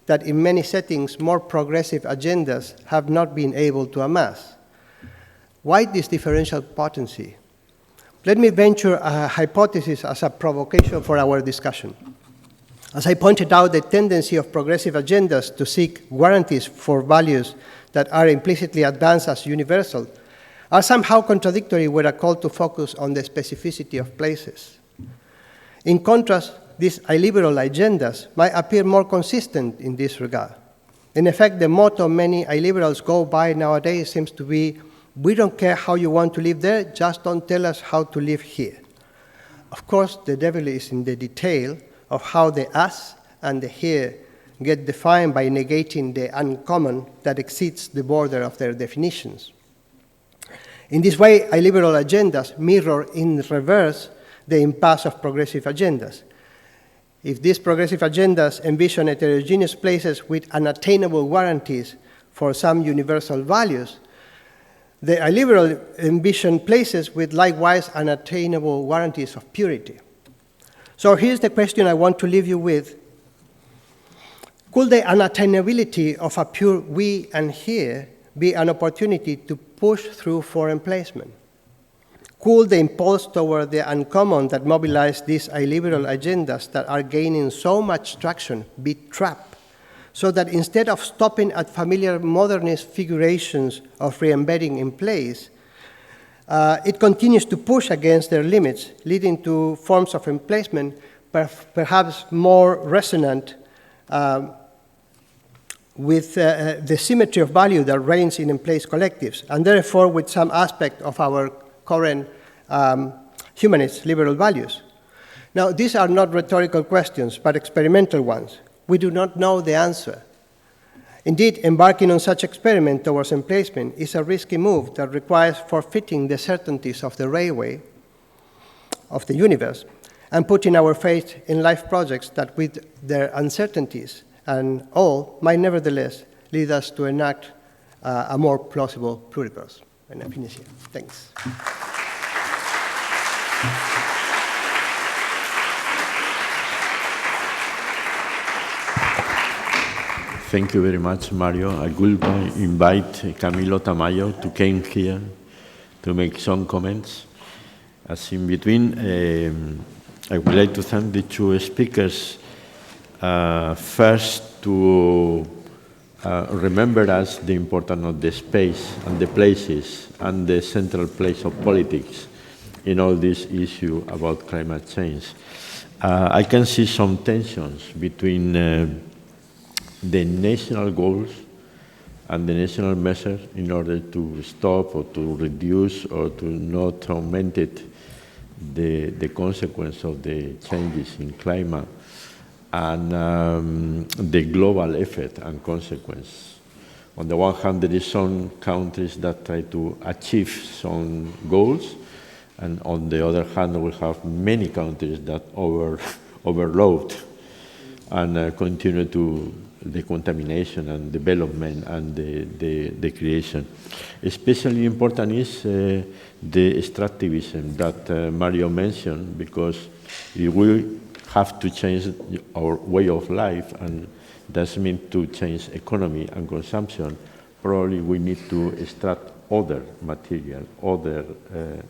that in many settings more progressive agendas have not been able to amass. Why this differential potency? Let me venture a hypothesis as a provocation for our discussion. As I pointed out, the tendency of progressive agendas to seek guarantees for values that are implicitly advanced as universal are somehow contradictory with a call to focus on the specificity of places. In contrast, these illiberal agendas might appear more consistent in this regard. In effect, the motto many illiberals go by nowadays seems to be, we don't care how you want to live there, just don't tell us how to live here. Of course, the devil is in the detail of how the us and the here get defined by negating the uncommon that exceeds the border of their definitions. In this way, illiberal agendas mirror in reverse the impasse of progressive agendas. If these progressive agendas envision heterogeneous places with unattainable guarantees for some universal values, the illiberal envision places with likewise unattainable guarantees of purity. So here's the question I want to leave you with. Could the unattainability of a pure we and here be an opportunity to push through for emplacement? Could the impulse toward the uncommon that mobilize these illiberal agendas that are gaining so much traction be trapped, so that instead of stopping at familiar modernist figurations of re-embedding in place, it continues to push against their limits, leading to forms of emplacement perhaps more resonant with the symmetry of value that reigns in place collectives, and therefore with some aspect of our current humanist liberal values. Now, these are not rhetorical questions, but experimental ones. We do not know the answer. Indeed, embarking on such experiment towards emplacement is a risky move that requires forfeiting the certainties of the railway of the universe and putting our faith in life projects that, with their uncertainties and all, might nevertheless lead us to enact a more plausible pluribus. And I finish here. Thanks. Thank you very much, Mario. I will invite Camilo Tamayo to come here to make some comments. As in between, I would like to thank the two speakers. First, to remember us the importance of the space and the places and the central place of politics in all this issue about climate change. I can see some tensions between the national goals and the national measures in order to stop or to reduce or to not augment it, the consequence of the changes in climate and the global effect and consequence. On the one hand, there is some countries that try to achieve some goals, and on the other hand, we have many countries that overload and continue to the contamination and development and the creation. Especially important is the extractivism that Mario mentioned, because if we have to change our way of life, and that means to change economy and consumption, probably we need to extract other material, other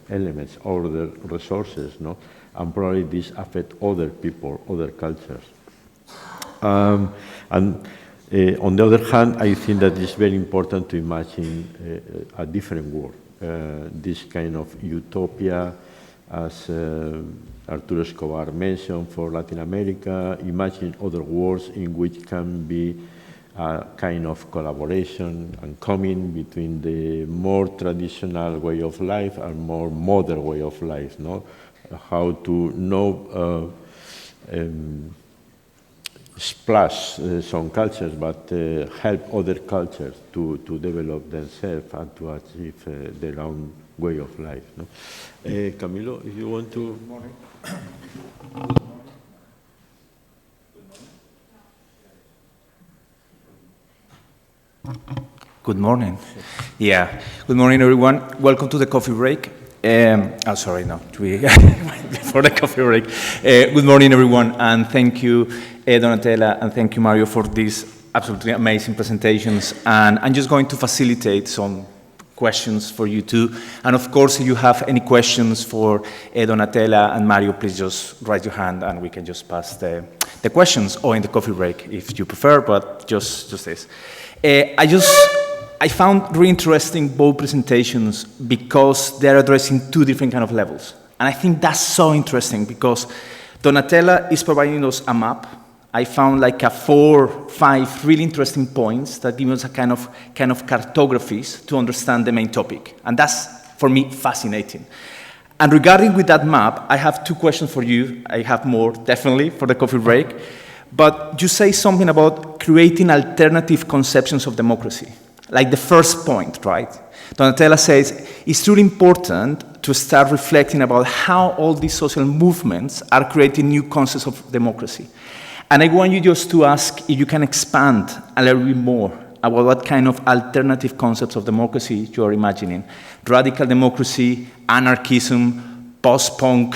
elements, other resources, no? And probably this affects other people, other cultures. And on the other hand, I think that it's very important to imagine a different world, this kind of utopia, as Arturo Escobar mentioned, for Latin America. Imagine other worlds in which can be a kind of collaboration and coming between the more traditional way of life and more modern way of life, no? How to know splash some cultures, but help other cultures to develop themselves and to achieve their own way of life. No? Camilo, if you want to... Good morning. Good morning. Yeah. Good morning, everyone. Welcome to the coffee break. Sorry, no, before the coffee break. Good morning, everyone, and thank you Donatella, and thank you, Mario, for these absolutely amazing presentations. And I'm just going to facilitate some questions for you too. And of course, if you have any questions for Donatella and Mario, please just raise your hand and we can just pass the questions, or in the coffee break if you prefer, but just this. I found really interesting both presentations because they're addressing two different kind of levels. And I think that's so interesting because Donatella is providing us a map. I found like 4, 5 really interesting points that give us a kind of cartographies to understand the main topic. And that's, for me, fascinating. And regarding with that map, I have 2 questions for you. I have more, definitely, for the coffee break. But you say something about creating alternative conceptions of democracy, like the first point, right? Donatella says, it's really important to start reflecting about how all these social movements are creating new concepts of democracy. And I want you just to ask if you can expand a little bit more about what kind of alternative concepts of democracy you are imagining. Radical democracy, anarchism, post-punk,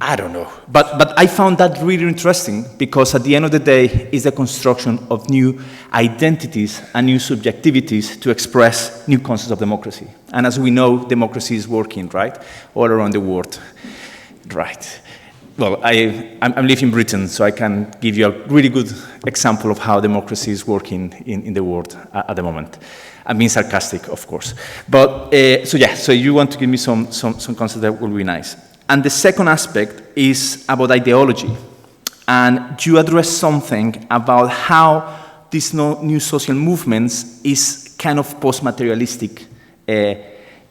I don't know. But I found that really interesting because at the end of the day, it's the construction of new identities and new subjectivities to express new concepts of democracy. And as we know, democracy is working, right? All around the world, right? Well, I'm living in Britain, so I can give you a really good example of how democracy is working in the world at the moment. I'm being sarcastic, of course. But, so you want to give me some concepts that will be nice. And the second aspect is about ideology. And you address something about how these new social movements is kind of post-materialistic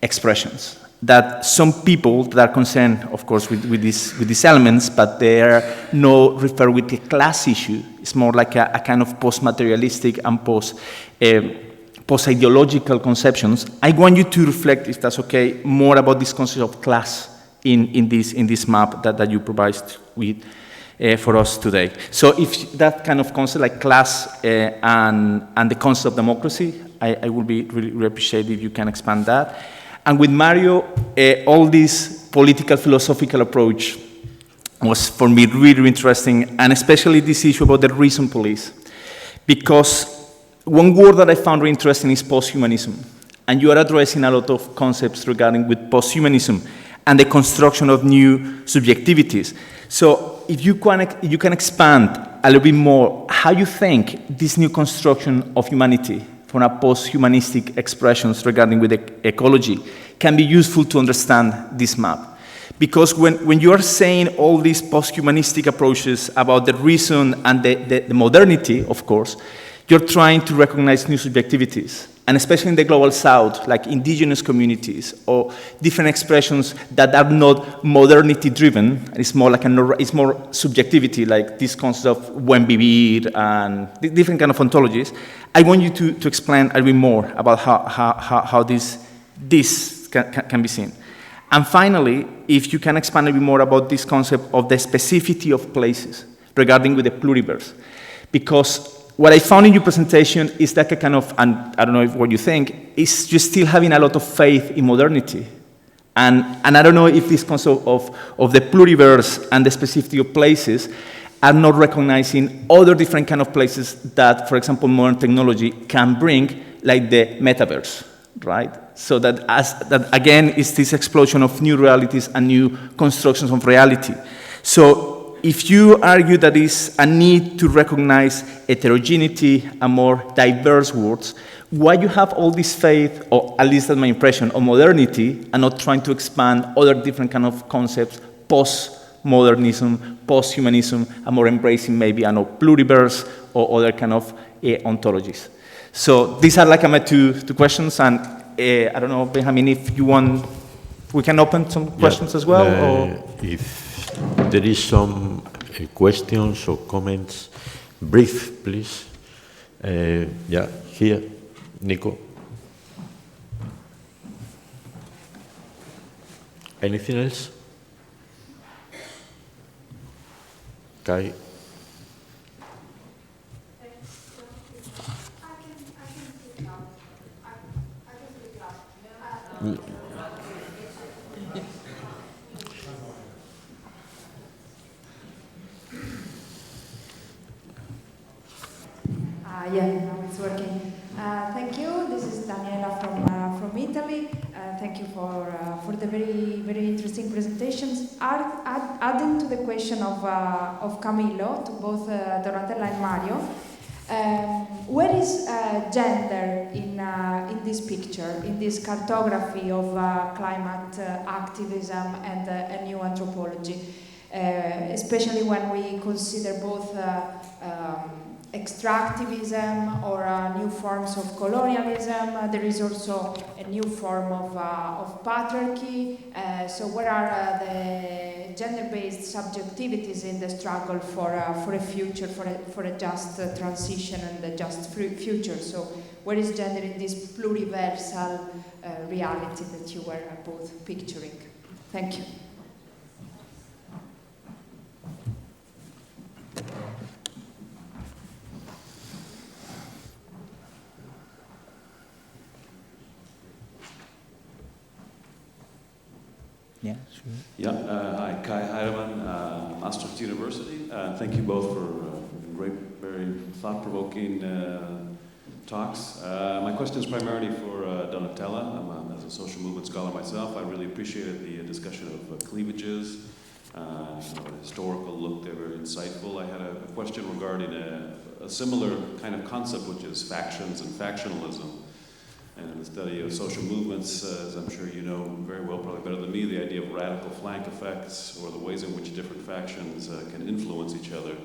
expressions. That some people that are concerned, of course, with these elements, but they are not referred with a class issue. It's more like a kind of post-materialistic and post-ideological conceptions. I want you to reflect, if that's okay, more about this concept of class in this map that you provide with for us today. So if that kind of concept like class and the concept of democracy, I would be really appreciate if you can expand that. And with Mario, all this political philosophical approach was for me really interesting, and especially this issue about the reason police. Because one word that I found really interesting is posthumanism. And you are addressing a lot of concepts regarding with posthumanism and the construction of new subjectivities. So if you can expand a little bit more how you think this new construction of humanity from a post-humanistic expressions regarding with ecology can be useful to understand this map. Because when you are saying all these post-humanistic approaches about the reason and the modernity, of course, you're trying to recognize new subjectivities. And especially in the global south, like indigenous communities or different expressions that are not modernity-driven, it's more like it's more subjectivity, like this concept of buen vivir and different kind of ontologies. I want you to explain a little bit more about how this can be seen. And finally, if you can expand a bit more about this concept of the specificity of places regarding with the pluriverse. Because what I found in your presentation is like a kind of, and I don't know what you think, is just still having a lot of faith in modernity. And I don't know if this concept of the pluriverse and the specificity of places are not recognizing other different kind of places that, for example, modern technology can bring, like the metaverse, right? So that again is this explosion of new realities and new constructions of reality. So if you argue that is a need to recognize heterogeneity and more diverse worlds, why you have all this faith, or at least that's my impression, of modernity and not trying to expand other different kind of concepts, post-modernism, post-humanism, and more embracing maybe, I know, pluriverse or other kind of ontologies. So these are like my two questions, and I don't know, Benjamín, if you want, we can open some questions as well? Or? If there is some questions or comments, brief, please. Yeah, here, Nico. Anything else? Kai? Yeah, now it's working. Thank you. This is Daniela from Italy. Thank you for the very interesting presentations. Adding to the question of Camillo, to both Donatella and Mario, where is gender in this picture, in this cartography of climate activism and a new anthropology, especially when we consider both extractivism or new forms of colonialism? There is also a new form of patriarchy. So where are the gender-based subjectivities in the struggle for a future, for a just transition and a just future? So where is gender in this pluriversal reality that you were both picturing? Thank you. Yeah, sure. Yeah, hi, Kai Heidemann, Maastricht University. Thank you both for great, very thought-provoking talks. My question is primarily for Donatella. As a social movement scholar myself, I really appreciated the discussion of cleavages, a historical look. They were insightful. I had a question regarding a similar kind of concept, which is factions and factionalism. And in the study of social movements, as I'm sure you know very well, probably better than me, the idea of radical flank effects, or the ways in which different factions can influence each other.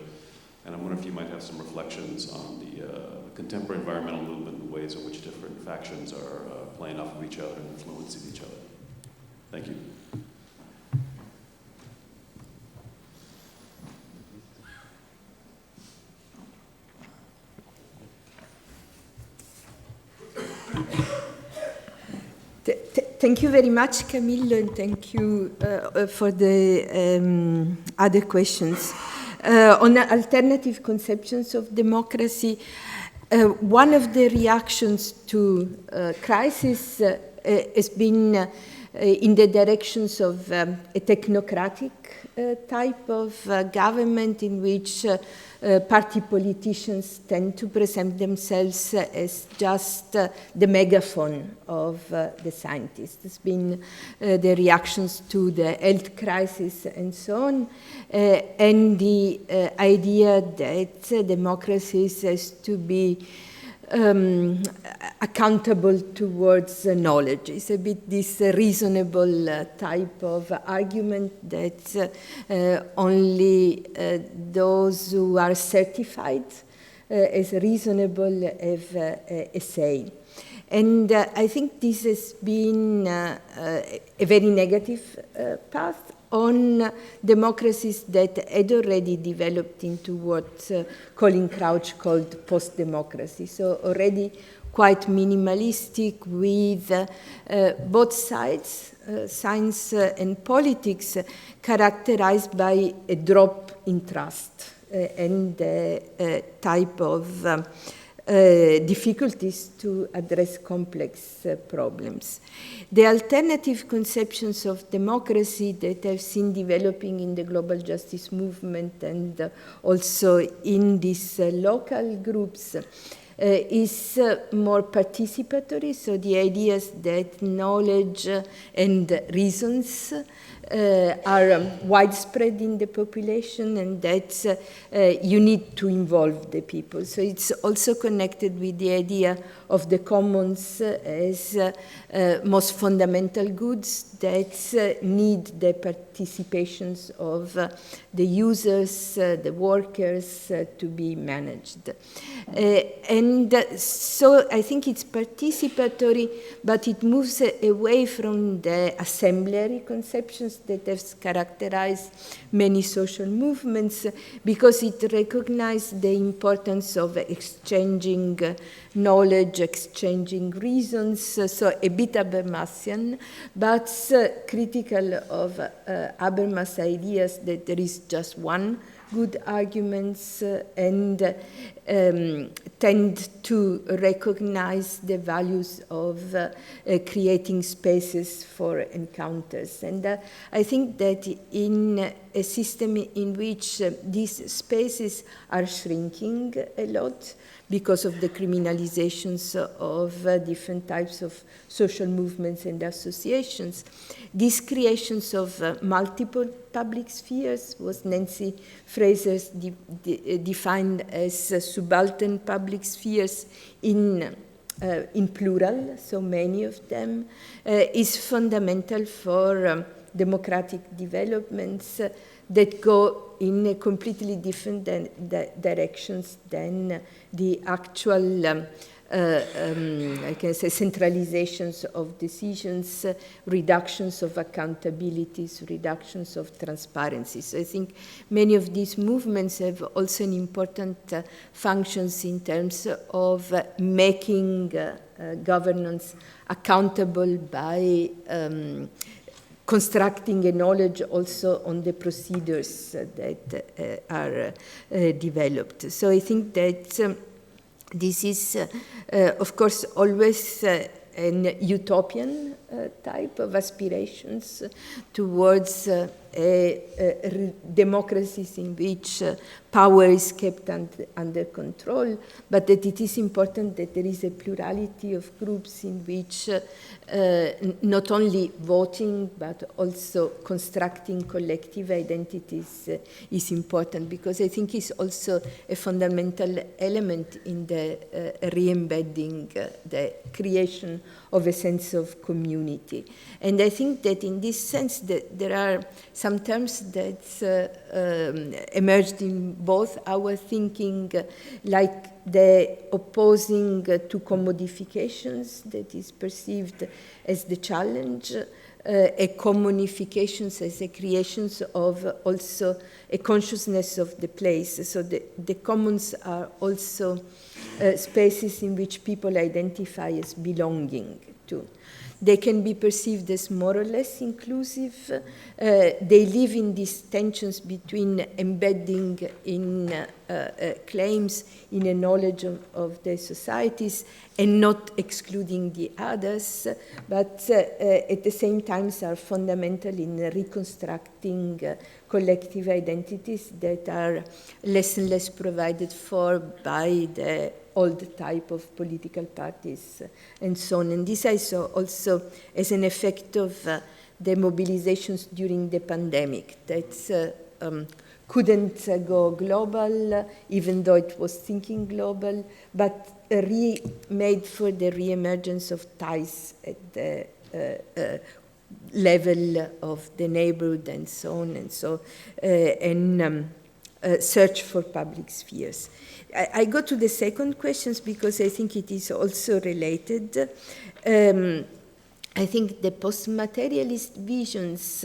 And I'm wondering if you might have some reflections on the contemporary environmental movement and ways in which different factions are playing off of each other and influencing each other. Thank you. Thank you very much, Camillo, and thank you for the other questions. On alternative conceptions of democracy, one of the reactions to crisis has been in the directions of a technocratic type of government in which party politicians tend to present themselves as just the megaphone of the scientists. There's been the reactions to the health crisis and so on, and the idea that democracies has to be accountable towards knowledge. It's a bit this reasonable type of argument that only those who are certified as reasonable have a say. And I think this has been a very negative path on democracies that had already developed into what Colin Crouch called post-democracy. So already quite minimalistic with both sides, science and politics, characterized by a drop in trust and a type of difficulties to address complex problems. The alternative conceptions of democracy that I've seen developing in the global justice movement and also in these local groups is more participatory, so the ideas that knowledge and reasons are widespread in the population and that you need to involve the people. So it's also connected with the idea of the commons as most fundamental goods that need the participations of the users, the workers to be managed. And so I think it's participatory, but it moves away from the assemblary conceptions that have characterized many social movements because it recognizes the importance of exchanging knowledge, exchanging reasons, so a bit Habermasian, but critical of Habermas' ideas that there is just one good arguments and tend to recognize the values of creating spaces for encounters. And I think that in a system in which these spaces are shrinking a lot because of the criminalizations of different types of social movements and associations, these creations of multiple public spheres was Nancy Fraser's defined as subaltern public spheres in plural, so many of them, is fundamental for democratic developments that go in completely different directions than the actual I can say centralizations of decisions, reductions of accountabilities, reductions of transparency. So I think many of these movements have also an important functions in terms of making governance accountable by constructing a knowledge also on the procedures that are developed. So I think that this is, of course, always an utopian type of aspirations towards democracies in which power is kept under control, but that it is important that there is a plurality of groups in which not only voting but also constructing collective identities is important, because I think it's also a fundamental element in the re-embedding the creation of a sense of community. And I think that in this sense that there are some terms that emerged in both our thinking, like the opposing to commodifications that is perceived as the challenge, a commonifications as a creations of also a consciousness of the place. So the commons are also spaces in which people identify as belonging to. They can be perceived as more or less inclusive. They live in these tensions between embedding in claims in a knowledge of their societies and not excluding the others, but at the same time are fundamental in reconstructing collective identities that are less and less provided for by the old type of political parties and so on. And this I saw also as an effect of the mobilizations during the pandemic that couldn't go global, even though it was thinking global, but made for the re-emergence of ties at the level of the neighborhood and so on and so, and search for public spheres. I go to the second questions because I think it is also related. I think the post-materialist visions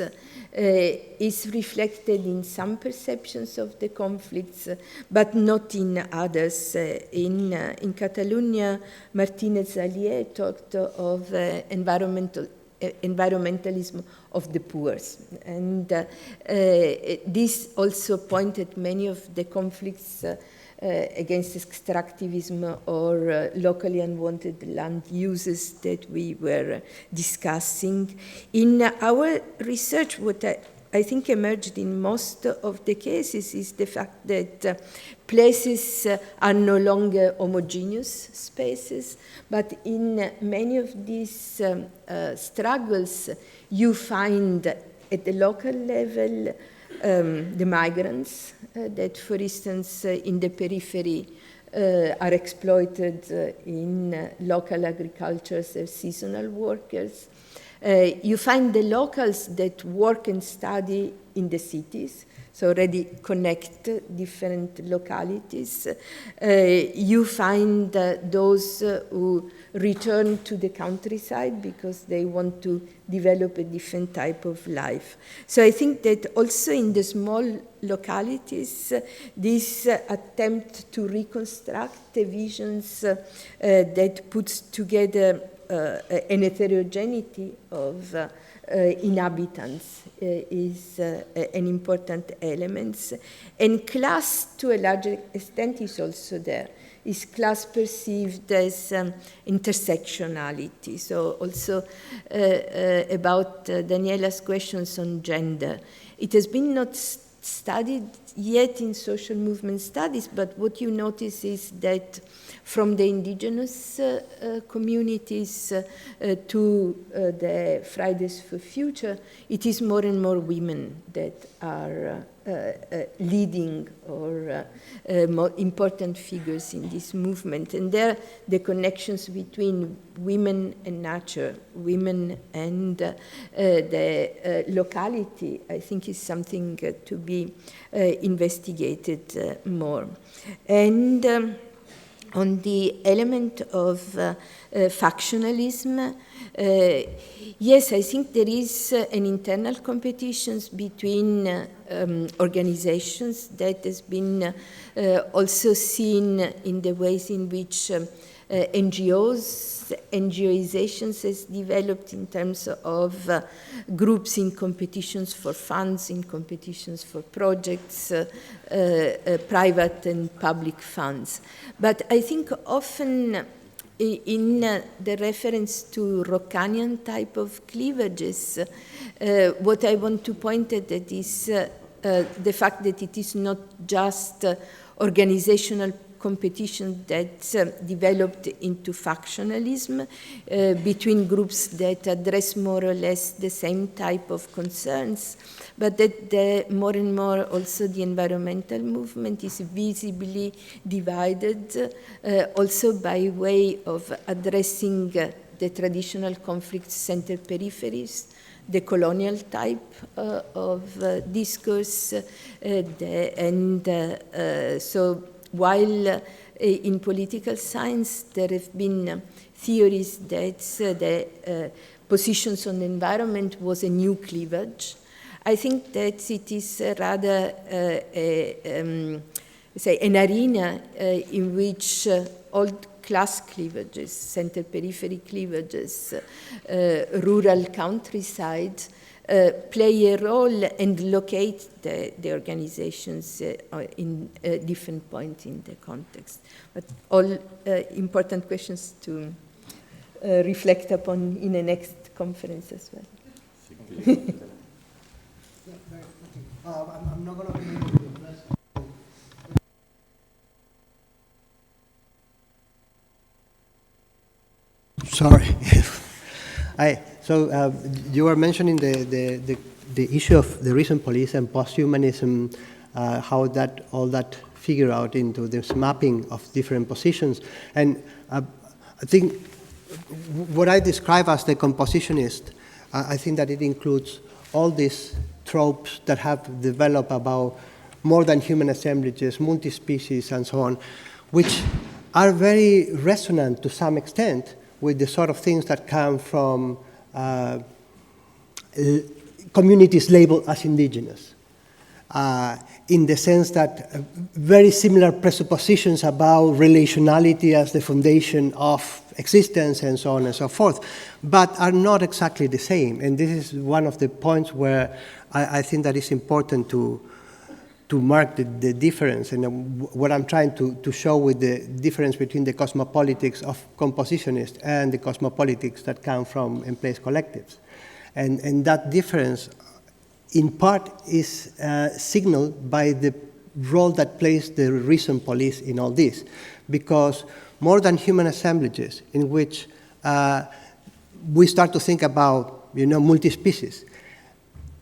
is reflected in some perceptions of the conflicts, but not in others. In Catalonia, Martínez Alier talked of environmentalism of the poor. And this also pointed many of the conflicts against extractivism or locally unwanted land uses that we were discussing. In our research, what I think emerged in most of the cases is the fact that places are no longer homogeneous spaces, but in many of these struggles, you find at the local level the migrants that, for instance, in the periphery are exploited in local agriculture as seasonal workers. You find the locals that work and study in the cities, so already connect different localities. You find those who return to the countryside because they want to develop a different type of life. So I think that also in the small localities, this attempt to reconstruct the visions that puts together an heterogeneity of inhabitants is an important element. And class, to a large extent, is also there. is class perceived as intersectionality. So also about Daniela's questions on gender. It has been not studied yet in social movement studies, but what you notice is that from the indigenous communities to the Fridays for Future, it is more and more women that are leading or more important figures in this movement. And there, the connections between women and nature, women and the locality, I think is something to be investigated more. And on the element of factionalism, yes, I think there is an internal competition between organizations that has been also seen in the ways in which NGOizations has developed in terms of groups in competitions for funds, in competitions for projects, private and public funds. But I think often in the reference to Rocanian type of cleavages, what I want to point at is the fact that it is not just organizational competition that's developed into factionalism between groups that address more or less the same type of concerns, but that more and more also the environmental movement is visibly divided also by way of addressing the traditional conflict center peripheries, the colonial type of discourse, so while in political science there have been theories that the positions on the environment was a new cleavage, I think that it is rather say an arena in which old class cleavages, center periphery cleavages, rural countryside, play a role and locate the organizations in different points in the context. But all important questions to reflect upon in the next conference as well. I'm not going to be able to address. Sorry. So you were mentioning the issue of the recent police and posthumanism, how all that figure out into this mapping of different positions. And I think what I describe as the compositionist, I think that it includes all these tropes that have developed about more than human assemblages, multi-species, and so on, which are very resonant to some extent with the sort of things that come from communities labeled as indigenous, in the sense that very similar presuppositions about relationality as the foundation of existence and so on and so forth, but are not exactly the same. And this is one of the points where I think that it's important to mark the difference, and what I'm trying to show with the difference between the cosmopolitics of compositionists and the cosmopolitics that come from in-place collectives. And that difference, in part, is signaled by the role that plays the recent police in all this, because more than human assemblages, in which we start to think about, multi-species,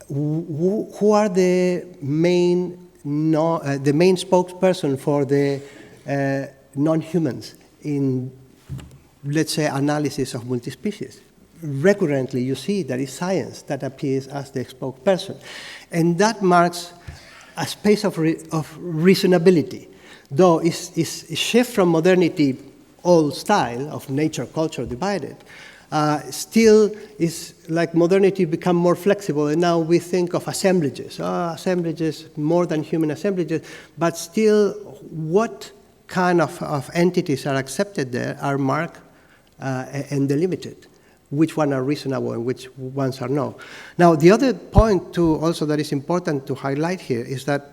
who are the main spokesperson for the non-humans in, let's say, analysis of multi-species? Recurrently, you see that it's science that appears as the spokesperson. And that marks a space of reasonability, though it's a shift from modernity, old style of nature, culture divided. Still is like modernity become more flexible, and now we think of assemblages, assemblages more than human assemblages, but still what kind of entities are accepted there are marked and delimited, which ones are reasonable and which ones are not. Now, the other point too also that is important to highlight here is that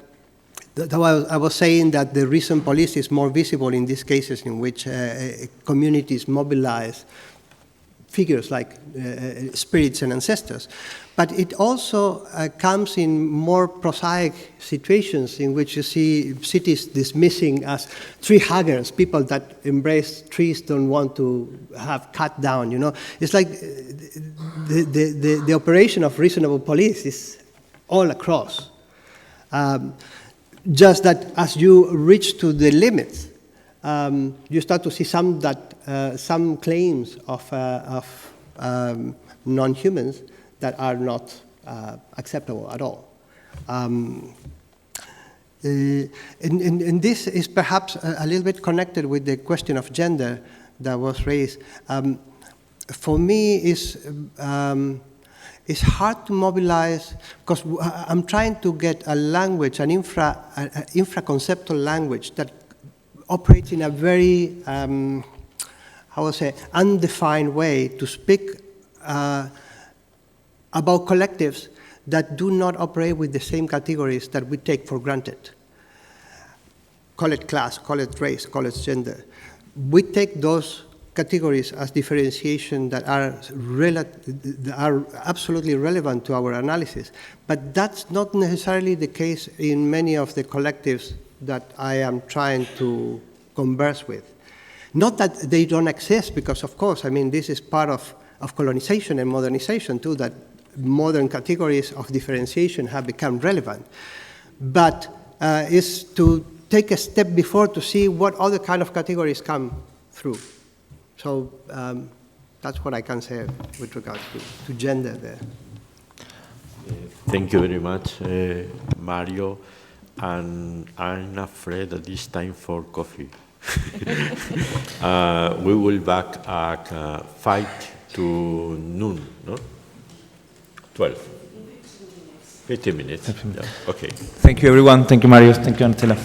I was saying that the reason police is more visible in these cases in which communities mobilize figures like spirits and ancestors. But it also comes in more prosaic situations in which you see cities dismissing as tree huggers, people that embrace trees don't want to have cut down, you know. It's like the operation of reasonable police is all across. Just that as you reach to the limits, you start to see some claims of non-humans that are not acceptable at all. And this is perhaps a little bit connected with the question of gender that was raised. For me, it's hard to mobilize, because I'm trying to get a language, an infra-conceptual language that operates in a very, how would I say, undefined way to speak about collectives that do not operate with the same categories that we take for granted. Call it class, call it race, call it gender. We take those categories as differentiation that are absolutely relevant to our analysis. But that's not necessarily the case in many of the collectives that I am trying to converse with. Not that they don't exist, because of course, I mean, this is part of colonization and modernization too, that modern categories of differentiation have become relevant. But is to take a step before to see what other kind of categories come through. So that's what I can say with regards to gender there. Thank you very much, Mario. And I'm afraid that it's time for coffee. We will be back at 5 to noon, no? 12. 15 minutes. 15 minutes. Yeah. Okay. Thank you, everyone. Thank you, Mario. Thank you, Antela.